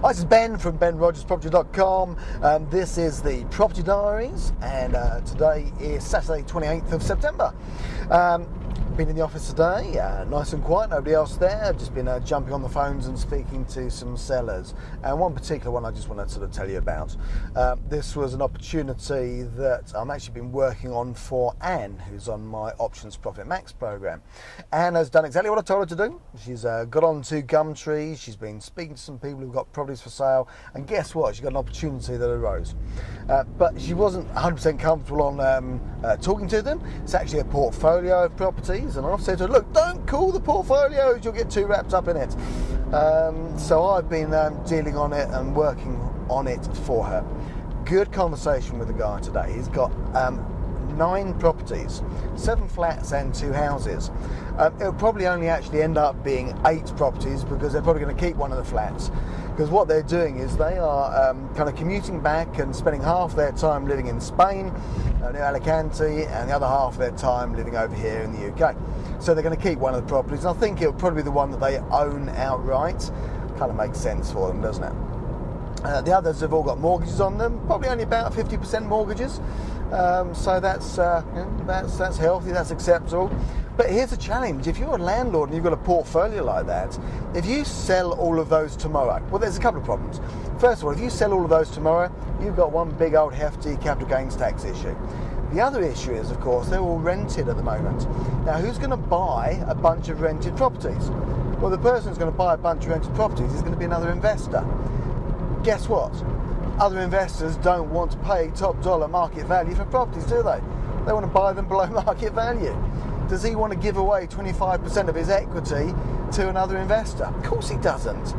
Hi, this is Ben from benrogersproperty.com. This is the Property Diaries, and today is Saturday 28th of September. Been in the office today, nice and quiet, nobody else there. I've just been jumping on the phones and speaking to some sellers, and one particular one I just want to sort of tell you about. This was an opportunity that I'm actually been working on for Anne, who's on my Options Profit Max program. Anne has done exactly what I told her to do. She's got onto Gumtree, she's been speaking to some people who've got properties for sale, and guess what? She got an opportunity that arose. But she wasn't 100% comfortable on talking to them. It's actually a portfolio of properties. And I've said to her, look, don't call the portfolios, you'll get too wrapped up in it. So I've been dealing on it and working on it for her. Good conversation with the guy today. He's got 9 properties, 7 flats and 2 houses. It'll probably only actually end up being 8 properties because they're probably going to keep one of the flats. Because what they're doing is they are kind of commuting back and spending half their time living in Spain, near Alicante, and the other half of their time living over here in the UK. So they're going to keep one of the properties. And I think it'll probably be the one that they own outright. Kind of makes sense for them, doesn't it? The others have all got mortgages on them, probably only about 50% mortgages. So that's healthy, that's acceptable. But here's a challenge. If you're a landlord and you've got a portfolio like that, if you sell all of those tomorrow, well, there's a couple of problems. First of all, if you sell all of those tomorrow, you've got one big old hefty capital gains tax issue. The other issue is, of course, they're all rented at the moment. Now, who's going to buy a bunch of rented properties? Well, the person who's going to buy a bunch of rented properties is going to be another investor. Guess what? Other investors don't want to pay top dollar market value for properties, do they? They want to buy them below market value. Does he want to give away 25% of his equity to another investor? Of course he doesn't.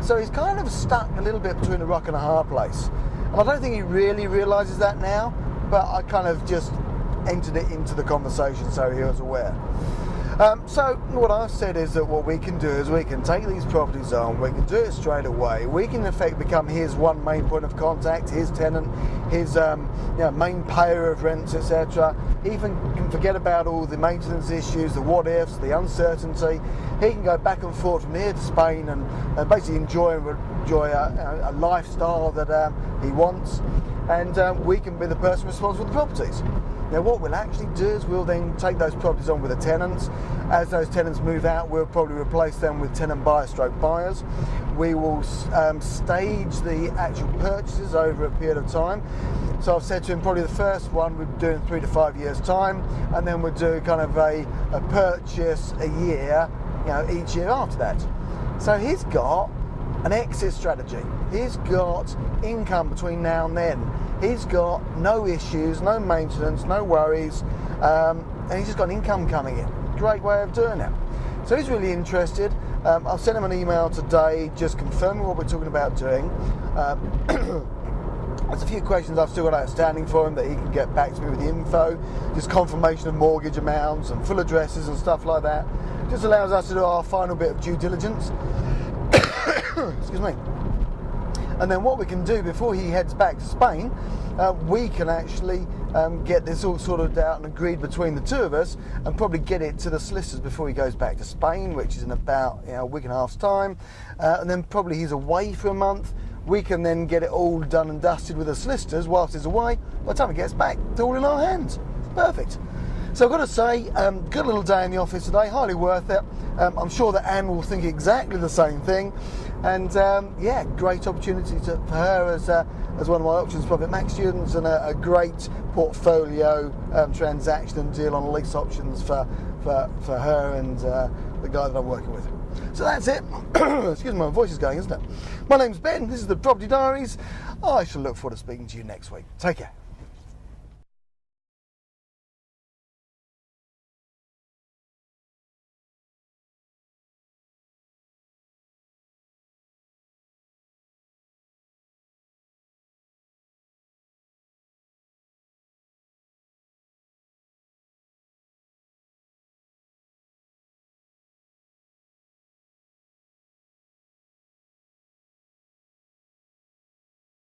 So he's kind of stuck a little bit between a rock and a hard place. And I don't think he really realises that now, but I kind of just entered it into the conversation so he was aware. So what I've said is that what we can do is we can take these properties on, we can do it straight away, we can in effect become his one main point of contact, his tenant, his main payer of rents, etc. He even can forget about all the maintenance issues, the what ifs, the uncertainty. He can go back and forth from here to Spain and basically enjoy a lifestyle that he wants, and we can be the person responsible for the properties. Now what we'll actually do is we'll then take those properties on with the tenants. As those tenants move out, we'll probably replace them with tenant buyer stroke buyers. We will stage the actual purchases over a period of time. So I've said to him probably the first one we'll do in 3 to 5 years time, and then we'll do kind of a purchase a year, each year after that. So he's got an exit strategy. He's got income between now and then. He's got no issues, no maintenance, no worries, and he's just got an income coming in. Great way of doing it. So he's really interested. I'll send him an email today just confirming what we're talking about doing. There's a few questions I've still got outstanding for him that he can get back to me with the info, just confirmation of mortgage amounts and full addresses and stuff like that. Just allows us to do our final bit of due diligence. Excuse me. And then what we can do before he heads back to Spain, we can actually get this all sorted out and agreed between the two of us, and probably get it to the solicitors before he goes back to Spain, which is in about a week and a half's time. And then probably he's away for a month. We can then get it all done and dusted with the solicitors whilst he's away. By the time he gets back, it's all in our hands. Perfect. So I've got to say, good little day in the office today, highly worth it. I'm sure that Anne will think exactly the same thing. And great opportunity for her as one of my Options Profit Max students, and a great portfolio transaction and deal on lease options for her and the guy that I'm working with. So that's it. Excuse me, my voice is going, isn't it? My name's Ben, this is the Property Diaries. I shall look forward to speaking to you next week. Take care.